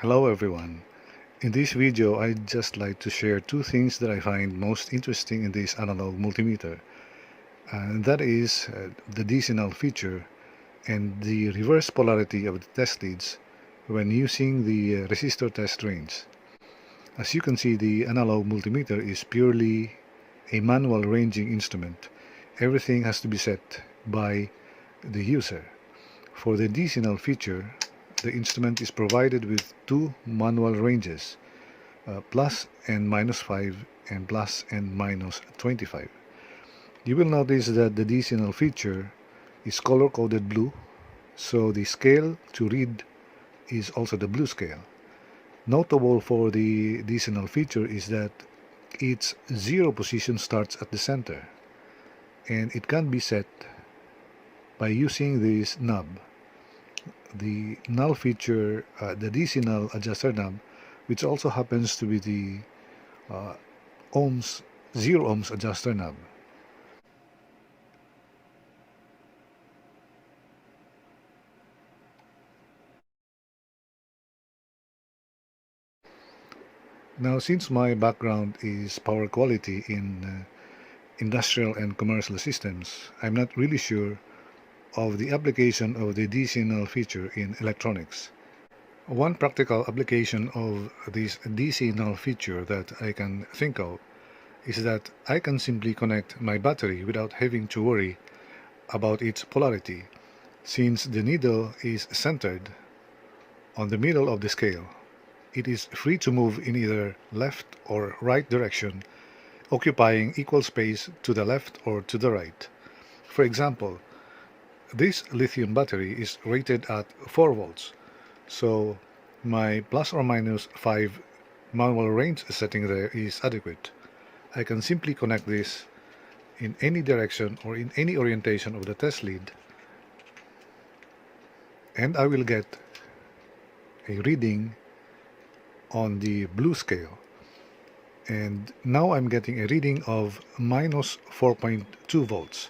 Hello everyone. In this video, I'd just like to share two things that I find most interesting in this analog multimeter. And that is the DC null feature and the reverse polarity of the test leads when using the resistor test range. As you can see, the analog multimeter is purely a manual ranging instrument. Everything has to be set by the user. For the DC null feature, the instrument is provided with two manual ranges, plus and minus 5 and plus and minus 25. You will notice that the DC null feature is color-coded blue, so the scale to read is also the blue scale. Notable for the DC null feature is that its zero position starts at the center, and it can be set by using this knob. The null feature, the DC null adjuster knob, which also happens to be the zero ohms adjuster knob. Now, since my background is power quality in industrial and commercial systems, I'm not really sure of the application of the DC null feature in electronics. One practical application of this DC null feature that I can think of is that I can simply connect my battery without having to worry about its polarity, since the needle is centered on the middle of the scale. It is free to move in either left or right direction, occupying equal space to the left or to the right. For example, this lithium battery is rated at 4 volts, so my plus or minus 5 manual range setting there is adequate. I can simply connect this in any direction or in any orientation of the test lead, and I will get a reading on the blue scale. And now I'm getting a reading of minus 4.2 volts.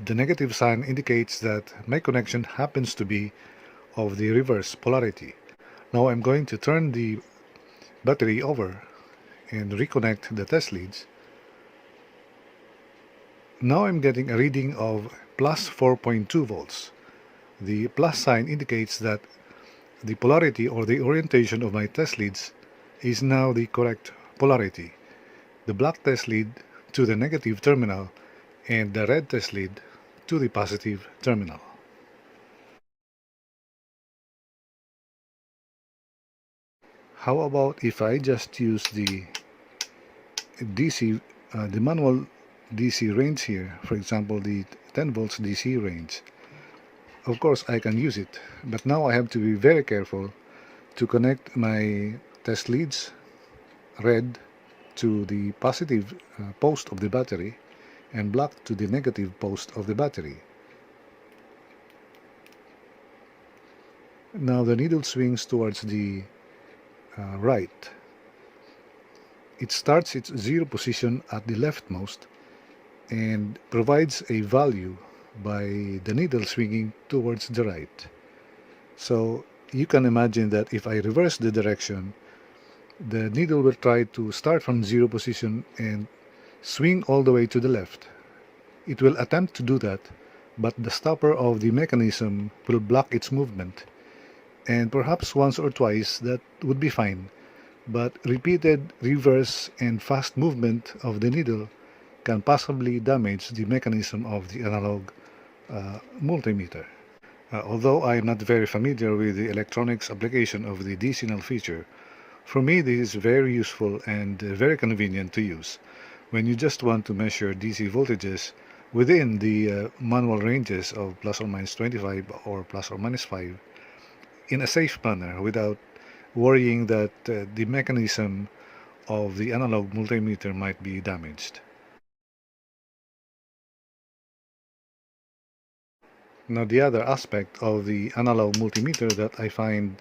The negative sign indicates that my connection happens to be of the reverse polarity. Now I'm going to turn the battery over and reconnect the test leads. Now I'm getting a reading of plus 4.2 volts. The plus sign indicates that the polarity or the orientation of my test leads is now the correct polarity. The black test lead to the negative terminal and the red test lead to the positive terminal. How about if I just use the DC, the manual DC range here, for example the 10 volts DC range. Of course I can use it, but now I have to be very careful to connect my test leads, red, to the positive post of the battery and black to the negative post of the battery. Now the needle swings towards the right. It starts its zero position at the leftmost and provides a value by the needle swinging towards the right. So you can imagine that if I reverse the direction, the needle will try to start from zero position and swing all the way to the left. It will attempt to do that, but the stopper of the mechanism will block its movement. And perhaps once or twice that would be fine, but repeated reverse and fast movement of the needle can possibly damage the mechanism of the analog multimeter. Although I am not very familiar with the electronics application of the DC null feature, for me this is very useful and very convenient to use when you just want to measure DC voltages within the manual ranges of plus or minus 25 or plus or minus 5 in a safe manner without worrying that the mechanism of the analog multimeter might be damaged. Now the other aspect of the analog multimeter that I find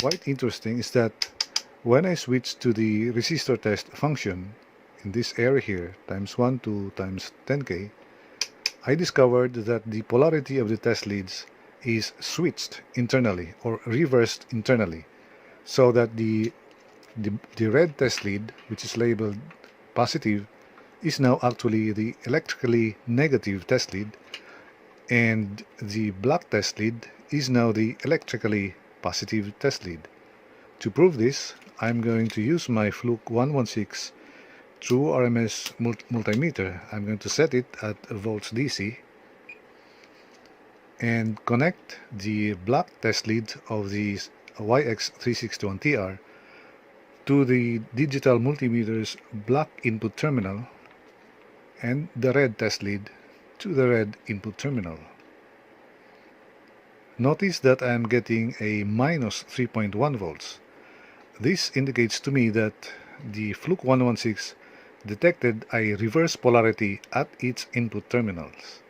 quite interesting is that when I switch to the resistor test function in this area here, times 1 to times 10k, I discovered that the polarity of the test leads is switched internally or reversed internally. so that the red test lead, which is labeled positive, is now actually the electrically negative test lead, and the black test lead is now the electrically positive test lead. To prove this, I'm going to use my Fluke 116 true RMS multimeter. I'm going to set it at volts DC and connect the black test lead of the YX361TR to the digital multimeter's black input terminal and the red test lead to the red input terminal. Notice that I am getting a minus 3.1 volts. This indicates to me that the Fluke 116 detected a reverse polarity at its input terminals.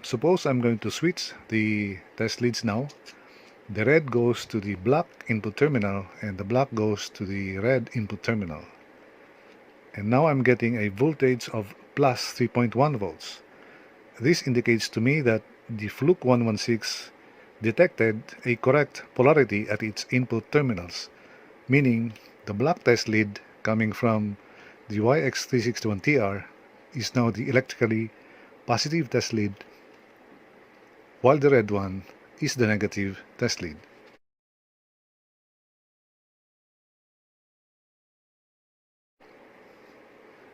Suppose I'm going to switch the test leads now. The red goes to the black input terminal and the black goes to the red input terminal. And now I'm getting a voltage of plus 3.1 volts. This indicates to me that the Fluke 116 detected a correct polarity at its input terminals, meaning the black test lead coming from the YX361TR is now the electrically positive test lead, while the red one is the negative test lead.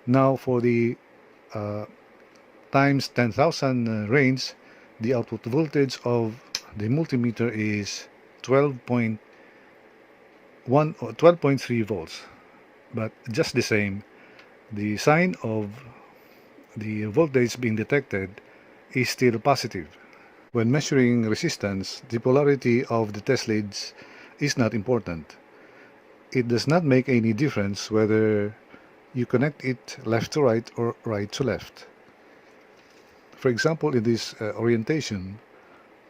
Now for the times 10,000 range, the output voltage of the multimeter is 12.1 or 12.3 volts. But just the same, the sign of the voltage being detected is still positive. When measuring resistance, the polarity of the test leads is not important. It does not make any difference whether you connect it left to right or right to left. For example, in this orientation,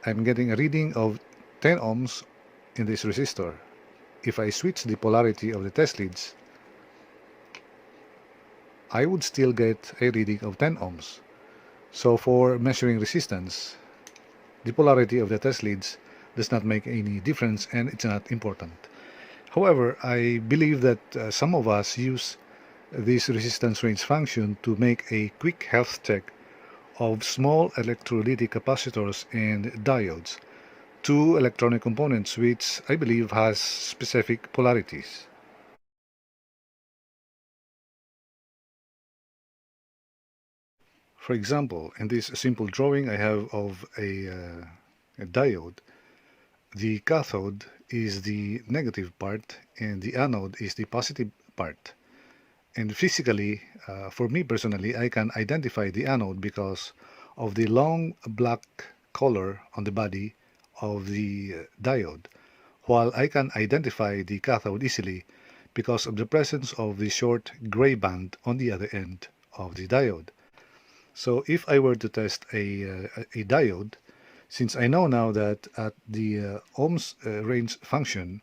I'm getting a reading of 10 ohms in this resistor. If I switch the polarity of the test leads, I would still get a reading of 10 ohms. So for measuring resistance, the polarity of the test leads does not make any difference and it's not important. However, I believe that some of us use this resistance range function to make a quick health check of small electrolytic capacitors and diodes, two electronic components which I believe has specific polarities. For example, in this simple drawing I have of a diode, the cathode is the negative part and the anode is the positive part. And physically, for me personally, I can identify the anode because of the long black color on the body of the diode, while I can identify the cathode easily because of the presence of the short gray band on the other end of the diode. So if I were to test a diode, since I know now that at the ohms range function,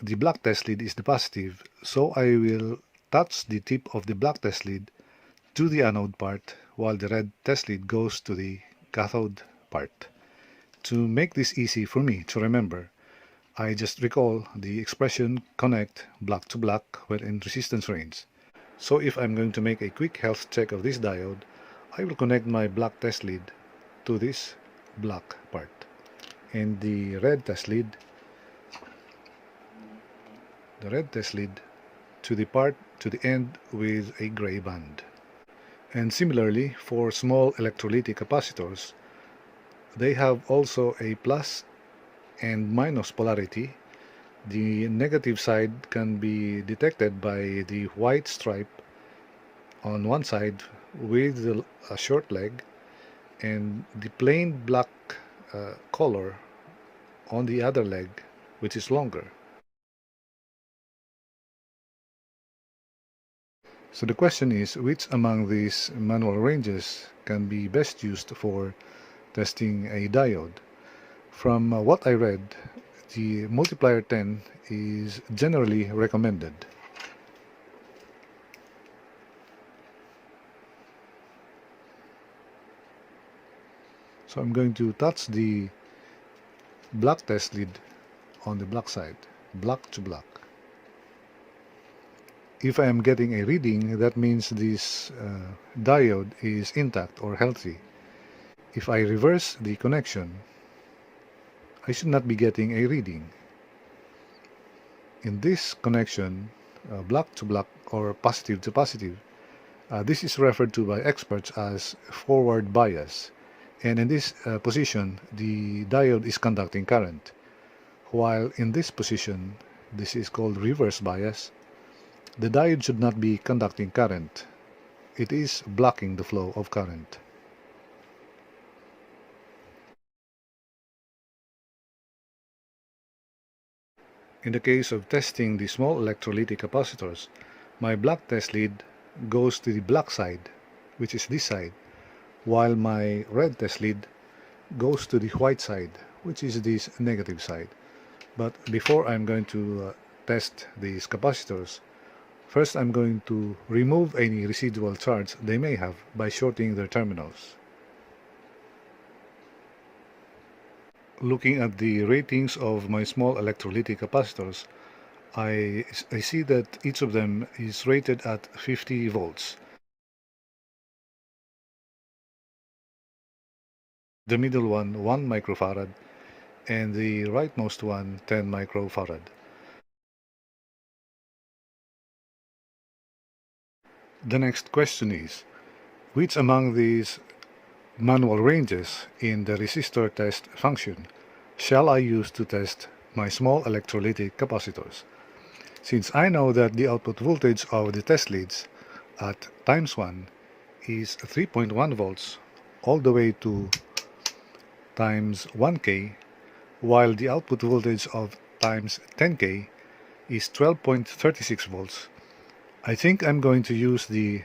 the black test lead is the positive, so I will touch the tip of the black test lead to the anode part while the red test lead goes to the cathode part. To make this easy for me to remember, I just recall the expression connect black to black when in resistance range. So if I'm going to make a quick health check of this diode, I will connect my black test lead to this black part and the red test lead to the end with a gray band. And similarly, for small electrolytic capacitors, they have also a plus and minus polarity. The negative side can be detected by the white stripe on one side with a short leg and the plain black color on the other leg, which is longer. So the question is, which among these manual ranges can be best used for testing a diode? From what I read, the multiplier 10 is generally recommended. So I'm going to touch the black test lead on the black side, black to black. If I am getting a reading, that means this diode is intact or healthy. If I reverse the connection, I should not be getting a reading. In this connection, black to black or positive to positive, this is referred to by experts as forward bias. And in this position, the diode is conducting current. While in this position, this is called reverse bias, the diode should not be conducting current. It is blocking the flow of current. In the case of testing the small electrolytic capacitors, my black test lead goes to the black side, which is this side, while my red test lead goes to the white side, which is this negative side. But before I'm going to test these capacitors, first I'm going to remove any residual charge they may have by shorting their terminals. Looking at the ratings of my small electrolytic capacitors, I see that each of them is rated at 50 volts. The middle one 1 microfarad and the rightmost one 10 microfarad. The next question is, which among these manual ranges in the resistor test function shall I use to test my small electrolytic capacitors? Since I know that the output voltage of the test leads at times 1 is 3.1 volts all the way to times 1K, while the output voltage of times 10K is 12.36 volts, I think I'm going to use the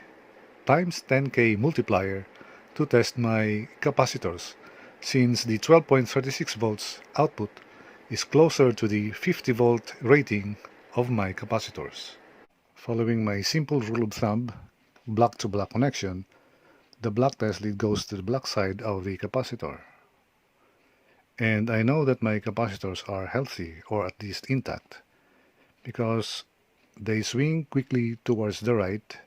times 10K multiplier to test my capacitors, since the 12.36 volts output is closer to the 50 volt rating of my capacitors. Following my simple rule of thumb, black to black connection, the black test lead goes to the black side of the capacitor. And I know that my capacitors are healthy, or at least intact, because they swing quickly towards the right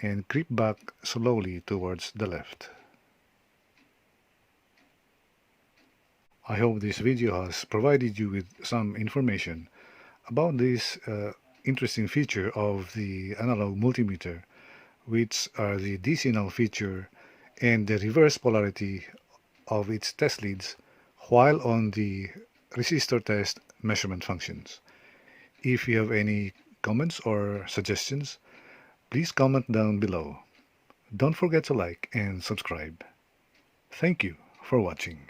and creep back slowly towards the left. I hope this video has provided you with some information about this interesting feature of the analog multimeter, which are the DC null feature and the reverse polarity of its test leads while on the resistor test measurement functions. If you have any comments or suggestions, please comment down below. Don't forget to like and subscribe. Thank you for watching.